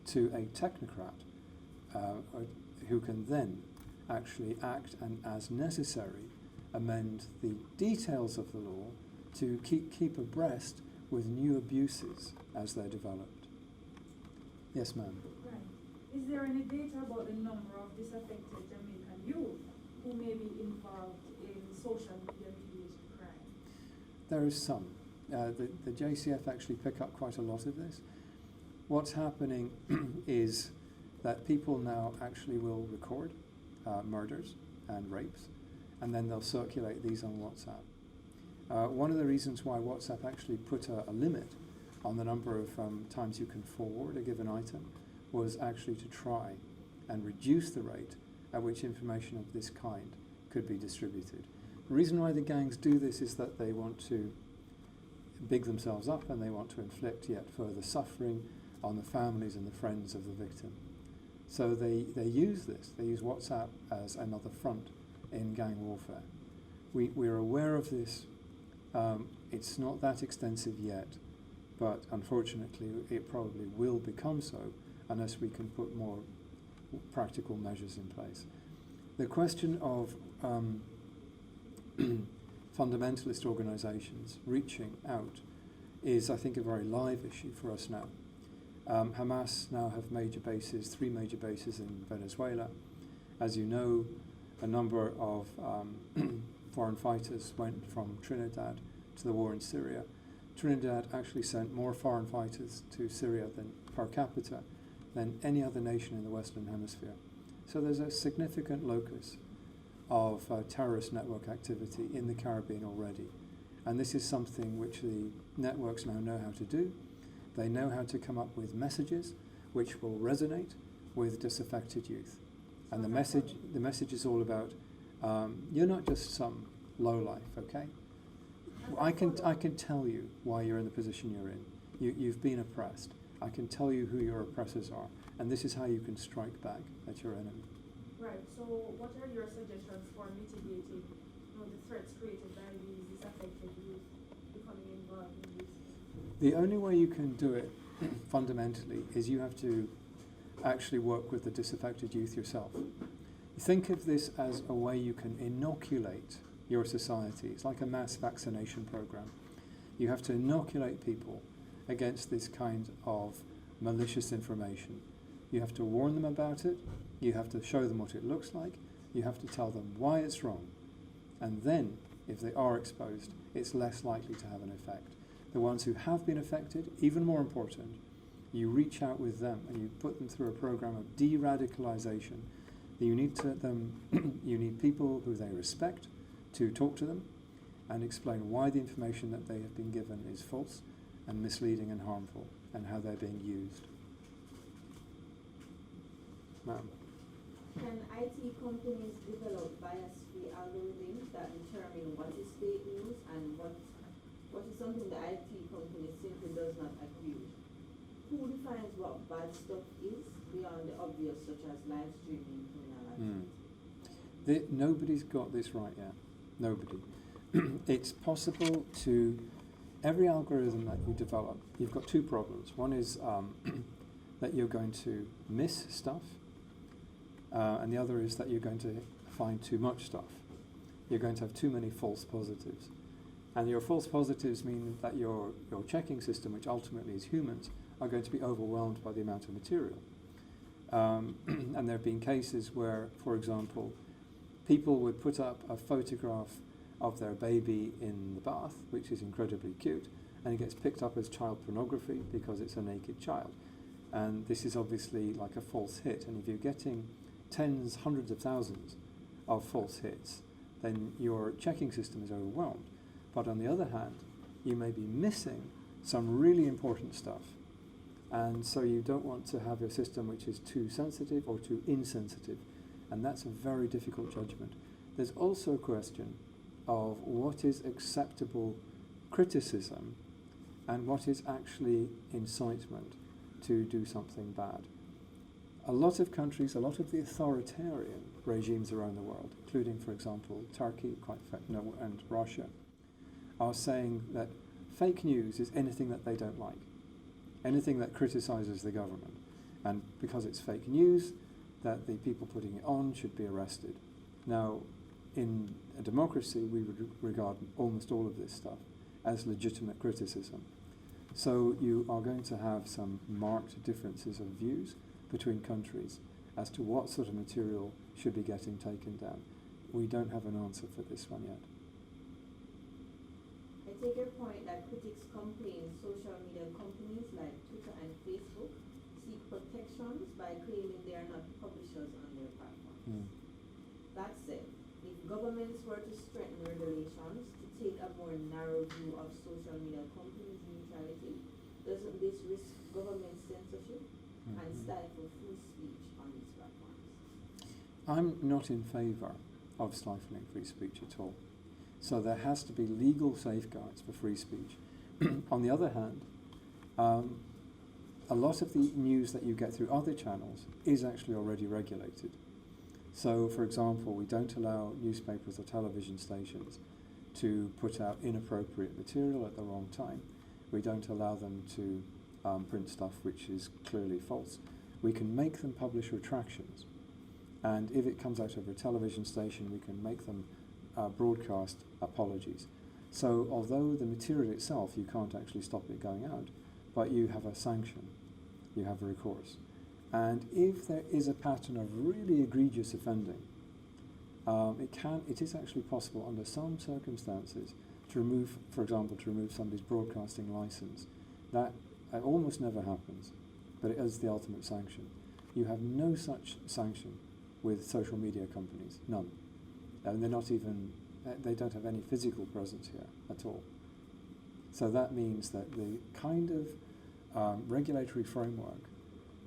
to a technocrat who can then actually act and, as necessary, amend the details of the law to keep abreast with new abuses as they're developed. Yes, ma'am. Right. Is there any data about the number of disaffected Jamaican youth who may be involved in social media mediated crime? There is some. The JCF actually pick up quite a lot of this. What's happening is that people now actually will record murders and rapes, and then they'll circulate these on WhatsApp. One of the reasons why WhatsApp actually put a limit on the number of times you can forward a given item was actually to try and reduce the rate at which information of this kind could be distributed. The reason why the gangs do this is that they want to big themselves up and they want to inflict yet further suffering on the families and the friends of the victim. So they use this, they use WhatsApp as another front in gang warfare. We're aware of this. It's not that extensive yet, but unfortunately it probably will become so unless we can put more practical measures in place. The question of fundamentalist organizations reaching out is, I think, a very live issue for us now. Hamas now have 3 major bases in Venezuela. As you know, a number of foreign fighters went from Trinidad to the war in Syria, Trinidad actually sent more foreign fighters to Syria than per capita than any other nation in the Western Hemisphere. So there's a significant locus of terrorist network activity in the Caribbean already. And this is something which the networks now know how to do. They know how to come up with messages which will resonate with disaffected youth. And the message is all about, you're not just some lowlife, okay? I can tell you why you're in the position you're in. You've been oppressed. I can tell you who your oppressors are, and this is how you can strike back at your enemy. Right, so what are your suggestions for mitigating the threats created by these disaffected youth becoming involved in this? The only way you can do it fundamentally is you have to actually work with the disaffected youth yourself. Think of this as a way you can inoculate your society. It's like a mass vaccination program. You have to inoculate people against this kind of malicious information. You have to warn them about it. You have to show them what it looks like. You have to tell them why it's wrong. And then, if they are exposed, it's less likely to have an effect. The ones who have been affected, even more important, you reach out with them and you put them through a program of de-radicalization. You need people who they respect to talk to them and explain why the information that they have been given is false and misleading and harmful and how they're being used. Ma'am. Can IT companies develop bias-free algorithms that determine what is fake news and what is something the IT company simply does not agree with? Who defines what bad stuff is beyond the obvious, such as live streaming criminal activity? Nobody's got this right yet. Nobody. It's possible to, every algorithm that you develop, you've got two problems. One is that you're going to miss stuff, and the other is that you're going to find too much stuff. You're going to have too many false positives. And your false positives mean that your checking system, which ultimately is humans, are going to be overwhelmed by the amount of material. And there have been cases where, for example, people would put up a photograph of their baby in the bath, which is incredibly cute, and it gets picked up as child pornography because it's a naked child. And this is obviously like a false hit. And if you're getting tens, hundreds of thousands of false hits, then your checking system is overwhelmed. But on the other hand, you may be missing some really important stuff. And so you don't want to have a system which is too sensitive or too insensitive. And that's a very difficult judgment. There's also a question of what is acceptable criticism and what is actually incitement to do something bad. A lot of countries, a lot of the authoritarian regimes around the world, including, for example, Turkey and Russia, are saying that fake news is anything that they don't like, anything that criticizes the government. And because it's fake news, that the people putting it on should be arrested. Now, in a democracy, we would regard almost all of this stuff as legitimate criticism. So you are going to have some marked differences of views between countries as to what sort of material should be getting taken down. We don't have an answer for this one yet. I take your point that critics complain social media companies like Twitter and Facebook seek protections by claiming they are not publishers on their platforms. That said, if governments were to strengthen regulations to take a more narrow view of social media companies' neutrality, doesn't this risk government censorship and stifle free speech on these platforms? I'm not in favour of stifling free speech at all. So there has to be legal safeguards for free speech. On the other hand, a lot of the news that you get through other channels is actually already regulated. So, for example, we don't allow newspapers or television stations to put out inappropriate material at the wrong time. We don't allow them to print stuff which is clearly false. We can make them publish retractions. And if it comes out of a television station, we can make them broadcast apologies. So although the material itself, you can't actually stop it going out, but you have a sanction, you have a recourse. And if there is a pattern of really egregious offending, It is actually possible under some circumstances to remove, for example, to remove somebody's broadcasting license. That almost never happens, but it is the ultimate sanction. You have no such sanction with social media companies, none. And they're not even, they don't have any physical presence here at all. So that means that the kind of regulatory framework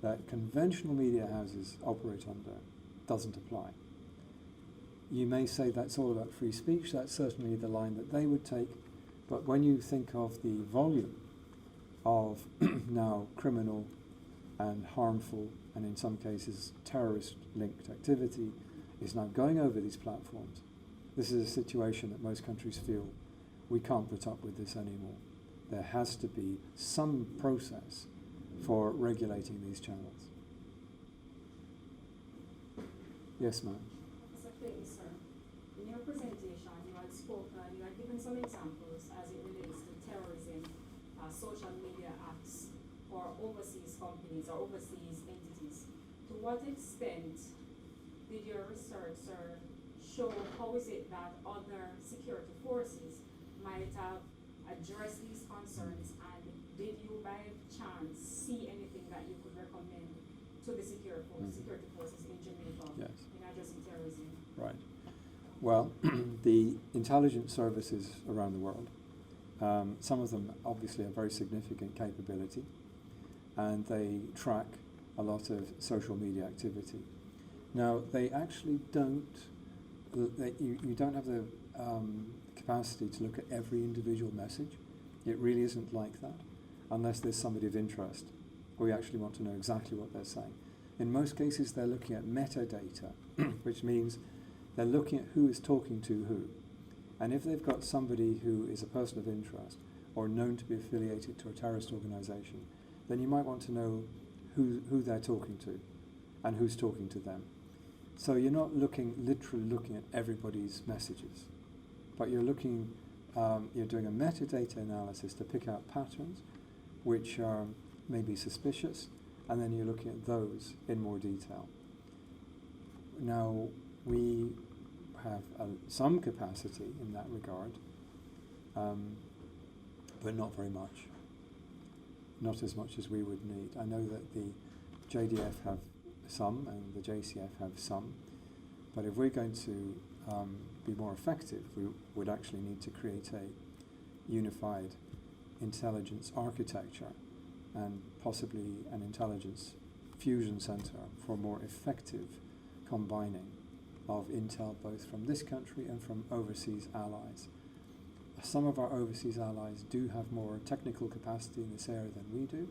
that conventional media houses operate under doesn't apply. You may say that's all about free speech, that's certainly the line that they would take, but when you think of the volume of now criminal and harmful, and in some cases terrorist-linked activity is now going over these platforms, this is a situation that most countries feel we can't put up with this anymore. There has to be some process for regulating these channels. Yes, ma'am. Mr. Clayton, sir, in your presentation, you had given some examples as it relates to terrorism, social media acts for overseas companies or overseas entities. To what extent did your research, sir, show how is it that other security forces might have addressed these concerns, and did you by chance see anything that you could recommend to the security forces in Jamaica Yes. in addressing terrorism? Right. Well, the intelligence services around the world, some of them obviously have very significant capability, and they track a lot of social media activity. Now, they actually don't, you don't have the capacity to look at every individual message. It really isn't like that, unless there's somebody of interest, or you actually want to know exactly what they're saying. In most cases, they're looking at metadata, which means they're looking at who is talking to who. And if they've got somebody who is a person of interest or known to be affiliated to a terrorist organization, then you might want to know who they're talking to and who's talking to them. So you're not literally looking at everybody's messages, but you're looking, you're doing a metadata analysis to pick out patterns which are maybe suspicious, and then you're looking at those in more detail. Now, we have some capacity in that regard, but not very much. Not as much as we would need. I know that the JDF have some and the JCF have some, but if we're going to be more effective, we would actually need to create a unified intelligence architecture and possibly an intelligence fusion center for more effective combining of intel both from this country and from overseas allies. Some of our overseas allies do have more technical capacity in this area than we do,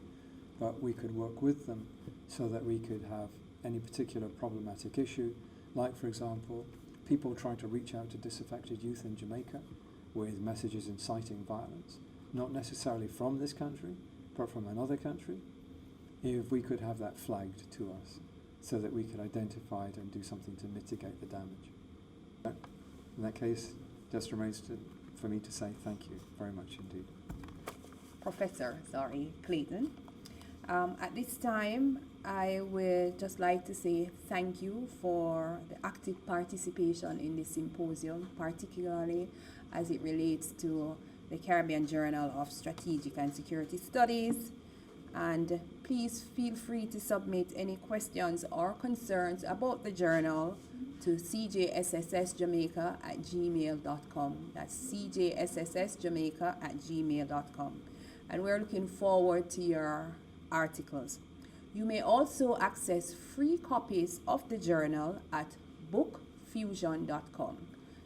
but we could work with them so that we could have any particular problematic issue, like, for example, people trying to reach out to disaffected youth in Jamaica with messages inciting violence, not necessarily from this country, but from another country. If we could have that flagged to us so that we could identify it and do something to mitigate the damage. In that case, just remains for me to say thank you very much indeed. Professor Clayton. At this time, I would just like to say thank you for the active participation in this symposium, particularly as it relates to the Caribbean Journal of Strategic and Security Studies. And please feel free to submit any questions or concerns about the journal to cjsssjamaica@gmail.com. That's cjsssjamaica@gmail.com. And we're looking forward to your articles. You may also access free copies of the journal at bookfusion.com.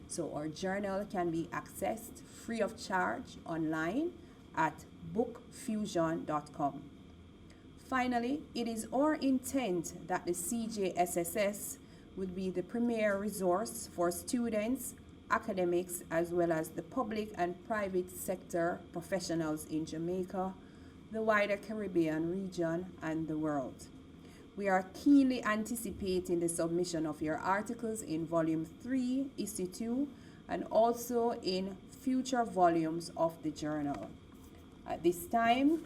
So our journal can be accessed free of charge online at bookfusion.com. Finally, it is our intent that the CJSSS would be the premier resource for students, academics, as well as the public and private sector professionals in Jamaica, the wider Caribbean region, and the world. We are keenly anticipating the submission of your articles in Volume 3, Issue 2, and also in future volumes of the journal. At this time,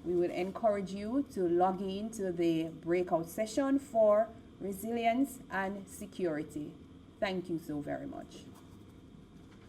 we would encourage you to log in to the breakout session for resilience and security. Thank you so very much.